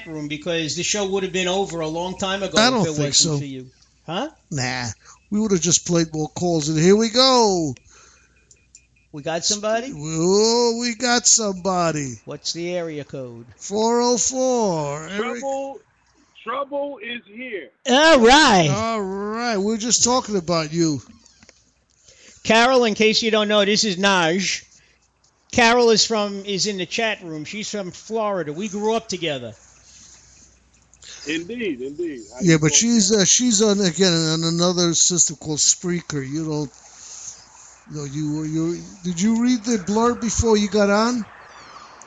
room because the show would have been over a long time ago I don't if it think wasn't so. for you. Huh? Nah. We would have just played more calls, and here we go. We got somebody? Oh, we got somebody. What's the area code? 404. Trouble is here. All right. All right. We're just talking about you. Carol, in case you don't know, this is Naj. Carol is in the chat room. She's from Florida. We grew up together. Indeed. Yeah, but she's on another system called Spreaker. You don't. No, did you read the blurb before you got on?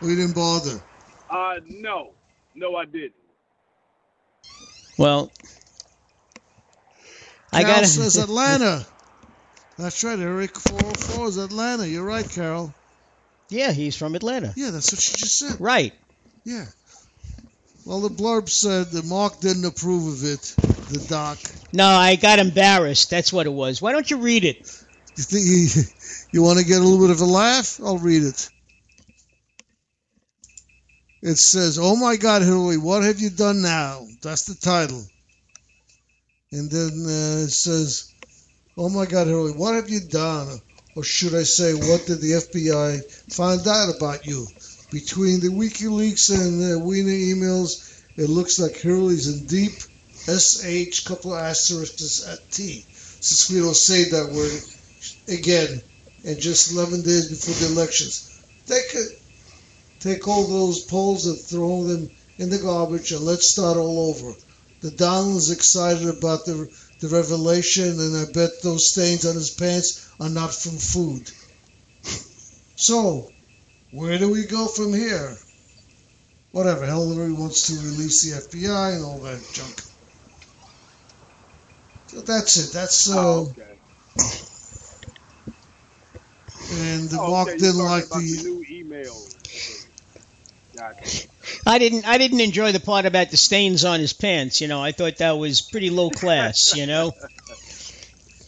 Or you didn't bother? No, I didn't. Well, Carol says Atlanta. That's right, Eric. 404 is Atlanta. You're right, Carol. Yeah, he's from Atlanta. Yeah, that's what she just said. Right. Yeah. Well, the blurb said that Mark didn't approve of it, the doc. No, I got embarrassed. That's what it was. Why don't you read it? You think you want to get a little bit of a laugh? I'll read it. It says, "Oh my God, Hillary, what have you done now?" That's the title. And then it says, "Oh my God, Hillary, what have you done?" Or should I say, what did the FBI find out about you? Between the WikiLeaks and Wiener emails, it looks like Hillary's in deep SH, couple of asterisks at T. Since we don't say that word again, and just 11 days before the elections. Take all those polls and throw them in the garbage and let's start all over. The Donald's excited about the revelation, and I bet those stains on his pants are not from food. So, where do we go from here? Whatever, Hillary wants to release the FBI and all that junk. So that's it. That's okay. And Mark didn't like the new email. Gotcha. I didn't enjoy the part about the stains on his pants. You know, I thought that was pretty low class. You know,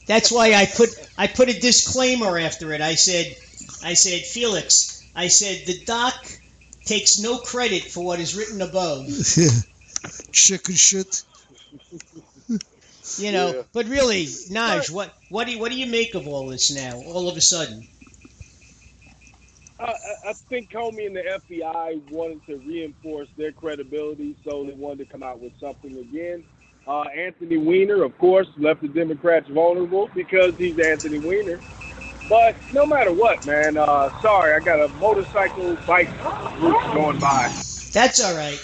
that's why I put a disclaimer after it. I said, Felix, I said the doc takes no credit for what is written above. Chicken shit. You know, yeah. But really, Naj, what do you make of all this now? All of a sudden. I think Comey and the FBI wanted to reinforce their credibility, so they wanted to come out with something again. Anthony Weiner, of course, left the Democrats vulnerable because he's Anthony Weiner. But no matter what, man, sorry, I got a motorcycle bike group going by. That's all right.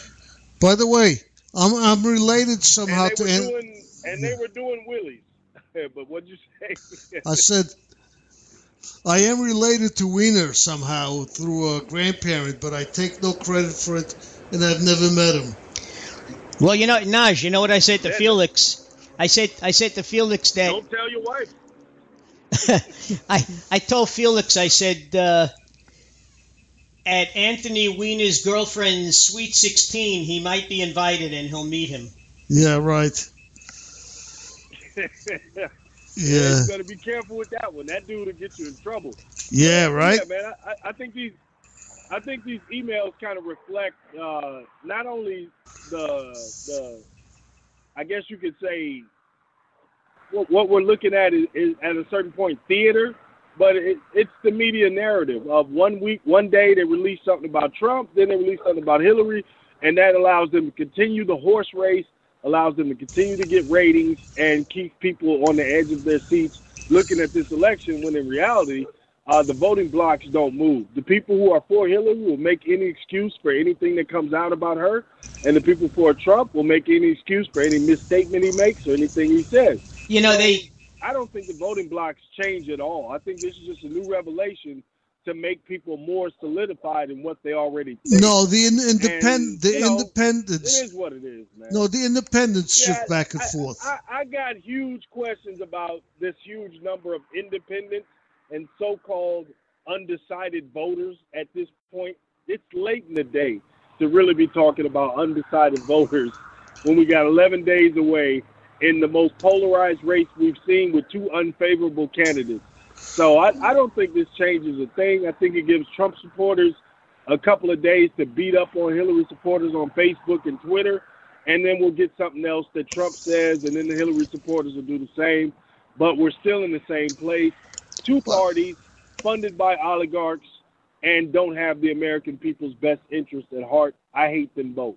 By the way, I'm related somehow to... And they were doing wheelies. But what'd you say? I said... I am related to Wiener somehow through a grandparent, but I take no credit for it, and I've never met him. Well, you know, Naj, you know what I said to Felix? I said to Felix that... Don't tell your wife. I told Felix, I said, at Anthony Weiner's girlfriend's Sweet 16, he might be invited and he'll meet him. Yeah, right. Yeah, you better be careful with that one. That dude will get you in trouble. Yeah, right. Yeah, man. I think these emails kind of reflect not only the I guess you could say what we're looking at is at a certain point theater, but it's the media narrative of 1 week, 1 day they release something about Trump, then they release something about Hillary, and that allows them to continue the horse race. Allows them to continue to get ratings and keep people on the edge of their seats looking at this election when in reality, the voting blocks don't move. The people who are for Hillary will make any excuse for anything that comes out about her, and the people for Trump will make any excuse for any misstatement he makes or anything he says. You know, I don't think the voting blocks change at all. I think this is just a new revelation to make people more solidified in what they already think. No, the independents. It is what it is, man. No, the independents shift back and forth. I got huge questions about this huge number of independents and so-called undecided voters at this point. It's late in the day to really be talking about undecided voters when we got 11 days away in the most polarized race we've seen with two unfavorable candidates. So I don't think this changes a thing. I think it gives Trump supporters a couple of days to beat up on Hillary supporters on Facebook and Twitter, and then we'll get something else that Trump says, and then the Hillary supporters will do the same. But we're still in the same place. Two parties funded by oligarchs and don't have the American people's best interest at heart. I hate them both.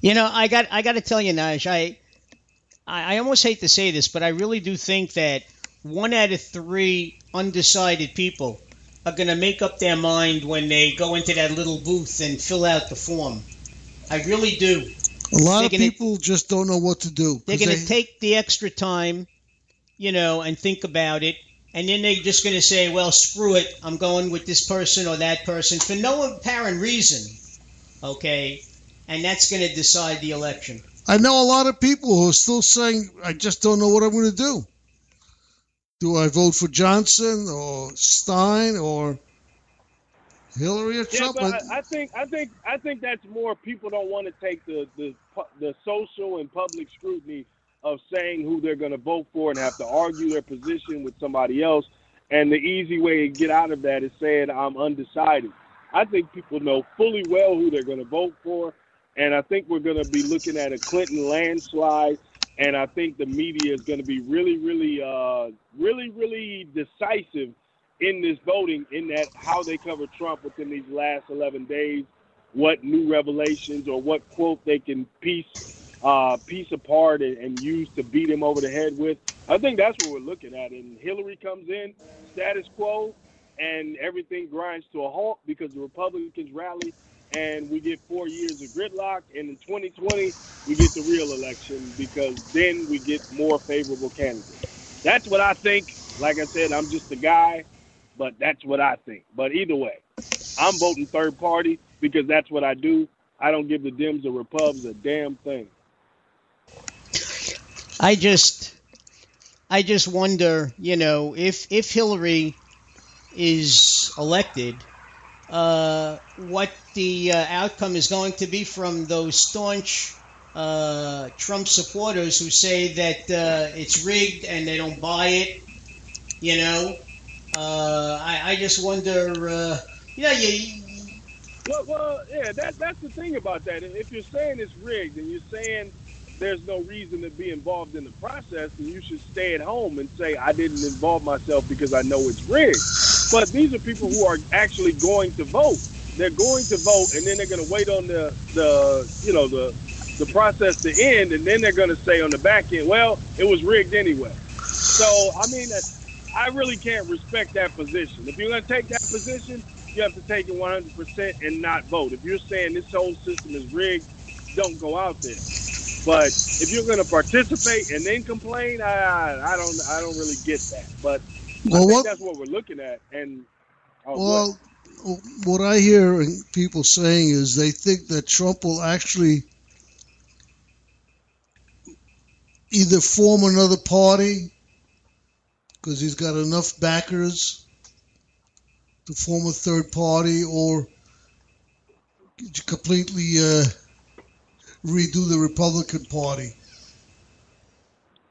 You know, I got to tell you, Naj, I almost hate to say this, but I really do think that 1 out of 3 undecided people are going to make up their mind when they go into that little booth and fill out the form. I really do. A lot of people just don't know what to do. They're going to take the extra time, you know, and think about it. And then they're just going to say, well, screw it. I'm going with this person or that person for no apparent reason. Okay? And that's going to decide the election. I know a lot of people who are still saying, I just don't know what I'm going to do. Do I vote for Johnson or Stein or Hillary or Trump? Yeah, but I think that's more people don't want to take the social and public scrutiny of saying who they're going to vote for and have to argue their position with somebody else. And the easy way to get out of that is saying I'm undecided. I think people know fully well who they're going to vote for. And I think we're going to be looking at a Clinton landslide. And I think the media is going to be really, really decisive in this voting, in that how they cover Trump within these last 11 days, what new revelations or what quote they can piece apart and use to beat him over the head with. I think that's what we're looking at. And Hillary comes in, status quo, and everything grinds to a halt because the Republicans rally, and we get 4 years of gridlock. And in 2020, we get the real election because then we get more favorable candidates. That's what I think. Like I said, I'm just a guy, but that's what I think. But either way, I'm voting third party because that's what I do. I don't give the Dems or Repubs a damn thing. I just wonder, you know, if Hillary is elected, what the outcome is going to be from those staunch Trump supporters who say that it's rigged and they don't buy it. You know, I just wonder. Yeah. Well, yeah. That's the thing about that. If you're saying it's rigged and you're saying there's no reason to be involved in the process, then you should stay at home and say I didn't involve myself because I know it's rigged. But these are people who are actually going to vote. They're going to vote, and then they're going to wait on the process to end, and then they're going to say on the back end, well, it was rigged anyway. So, I mean, I really can't respect that position. If you're going to take that position, you have to take it 100% and not vote. If you're saying this whole system is rigged, don't go out there. But if you're going to participate and then complain, I don't really get that. But I think that's what we're looking at. And what I hear people saying is they think that Trump will actually either form another party because he's got enough backers to form a third party, or completely redo the Republican Party.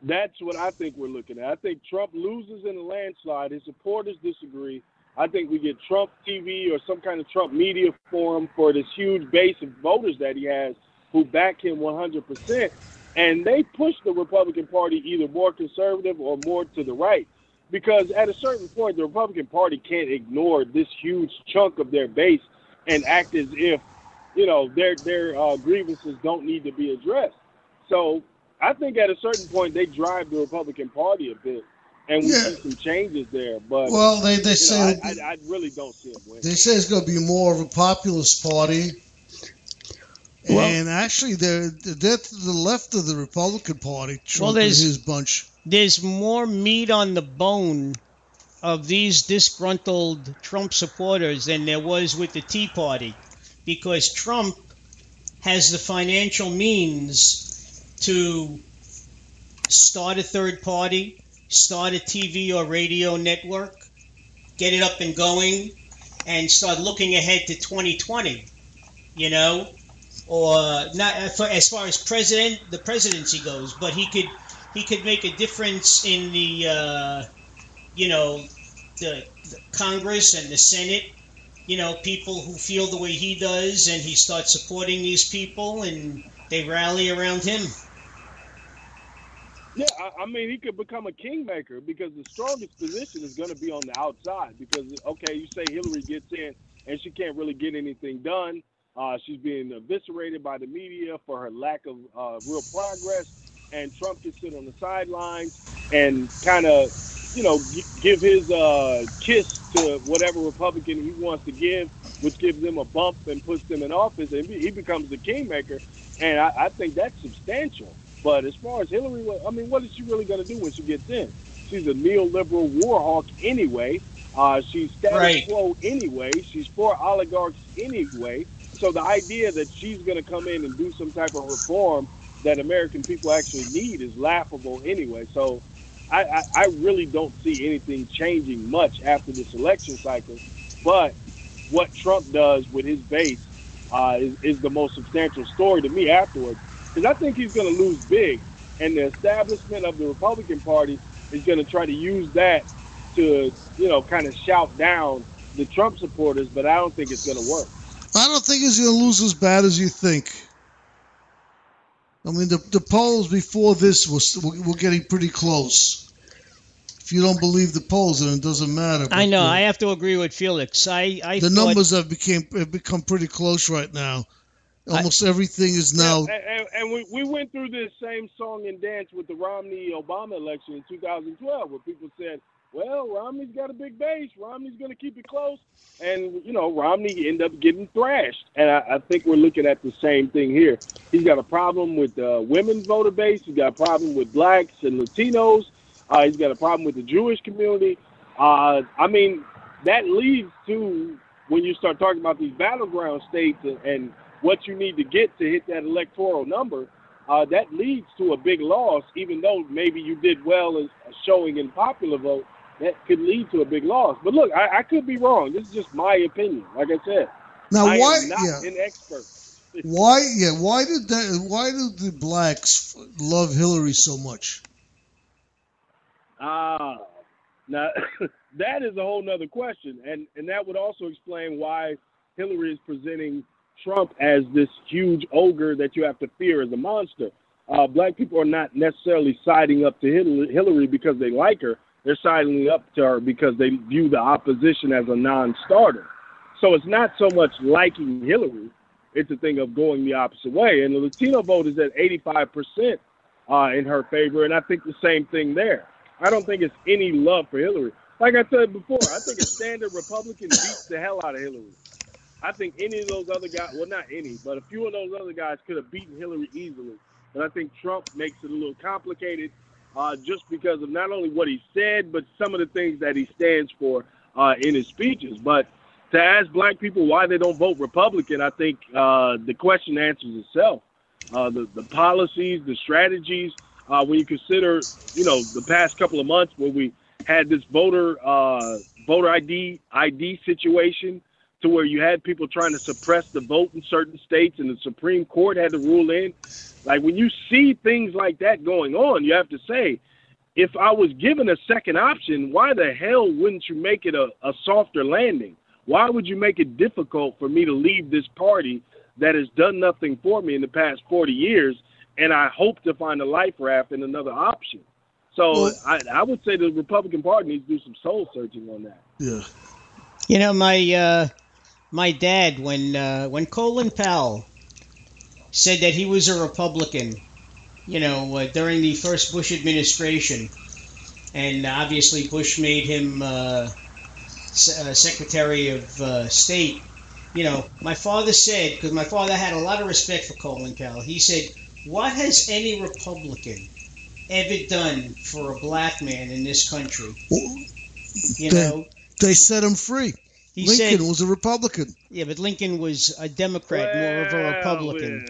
That's what I think we're looking at. I think Trump loses in a landslide. His supporters disagree. I think we get Trump TV or some kind of Trump media forum for this huge base of voters that he has who back him 100%. And they push the Republican Party either more conservative or more to the right. Because at a certain point, the Republican Party can't ignore this huge chunk of their base and act as if, you know, their grievances don't need to be addressed. So I think at a certain point they drive the Republican Party a bit, and we see some changes there. But they say I really don't see it winning. They say it's going to be more of a populist party, and actually they're to the left of the Republican Party. Trump and his bunch. There's more meat on the bone of these disgruntled Trump supporters than there was with the Tea Party, because Trump has the financial means to start a third party, start a TV or radio network, get it up and going, and start looking ahead to 2020, you know, or not as far as the presidency goes, but he could make a difference in the Congress and the Senate people who feel the way he does, and he starts supporting these people, and they rally around him. Yeah, I mean, he could become a kingmaker because the strongest position is going to be on the outside. Because, okay, you say Hillary gets in and she can't really get anything done. She's being eviscerated by the media for her lack of real progress. And Trump can sit on the sidelines and kind of, give his kiss to whatever Republican he wants to give, which gives them a bump and puts them in office. And he becomes the kingmaker. And I think that's substantial. But as far as Hillary, I mean, what is she really going to do when she gets in? She's a neoliberal war hawk anyway. She's status quo anyway. She's for oligarchs anyway. So the idea that she's going to come in and do some type of reform that American people actually need is laughable anyway. So I really don't see anything changing much after this election cycle. But what Trump does with his base is the most substantial story to me afterwards. Because I think he's going to lose big. And the establishment of the Republican Party is going to try to use that to, kind of shout down the Trump supporters. But I don't think it's going to work. I don't think he's going to lose as bad as you think. I mean, the polls before this were getting pretty close. If you don't believe the polls, then it doesn't matter. I know. I have to agree with Felix. The numbers have become pretty close right now. Almost everything is now. And we went through this same song and dance with the Romney-Obama election in 2012, where people said, well, Romney's got a big base. Romney's going to keep it close. And, Romney ended up getting thrashed. And I think we're looking at the same thing here. He's got a problem with the women's voter base. He's got a problem with blacks and Latinos. He's got a problem with the Jewish community. I mean, that leads to when you start talking about these battleground states and what you need to get to hit that electoral number, that leads to a big loss, even though maybe you did well as showing in popular vote. That could lead to a big loss. But look, I could be wrong. This is just my opinion. Like I said, now I why? am not an expert. Why? Yeah. Why did the blacks love Hillary so much? Now that is a whole nother question, and that would also explain why Hillary is presenting Trump as this huge ogre that you have to fear as a monster. Black people are not necessarily siding up to Hillary because they like her. They're siding up to her because they view the opposition as a non-starter. So it's not so much liking Hillary. It's a thing of going the opposite way. And the Latino vote is at 85% in her favor, and I think the same thing there. I don't think it's any love for Hillary. Like I said before, I think a standard Republican beats the hell out of Hillary. I think any of those other guys, well, not any, but a few of those other guys could have beaten Hillary easily. But I think Trump makes it a little complicated just because of not only what he said, but some of the things that he stands for in his speeches. But to ask black people why they don't vote Republican, I think the question answers itself. The policies, the strategies, when you consider, the past couple of months where we had this voter ID situation, to where you had people trying to suppress the vote in certain states and the Supreme Court had to rule in. Like, when you see things like that going on, you have to say, if I was given a second option, why the hell wouldn't you make it a softer landing? Why would you make it difficult for me to leave this party that has done nothing for me in the past 40 years, and I hope to find a life raft and another option? So I would say the Republican Party needs to do some soul searching on that. Yeah. My dad, when Colin Powell said that he was a Republican, during the first Bush administration, and obviously Bush made him Secretary of State, my father said, because my father had a lot of respect for Colin Powell, he said, what has any Republican ever done for a black man in this country? They set him free. Lincoln was a Republican. Yeah, but Lincoln was a Democrat, more of a Republican.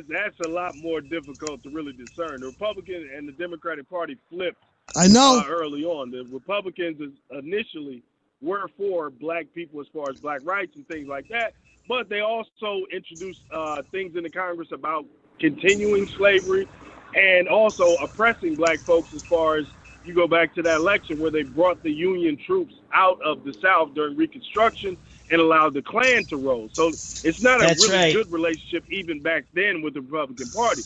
That's a lot more difficult to really discern. The Republican and the Democratic Party flipped. I know. Early on, the Republicans initially were for black people as far as black rights and things like that, but they also introduced things in the Congress about continuing slavery and also oppressing black folks as far as you go back to that election where they brought the Union troops out of the South during Reconstruction and allowed the Klan to roll. So it's not a That's really right. good relationship even back then with the Republican Party.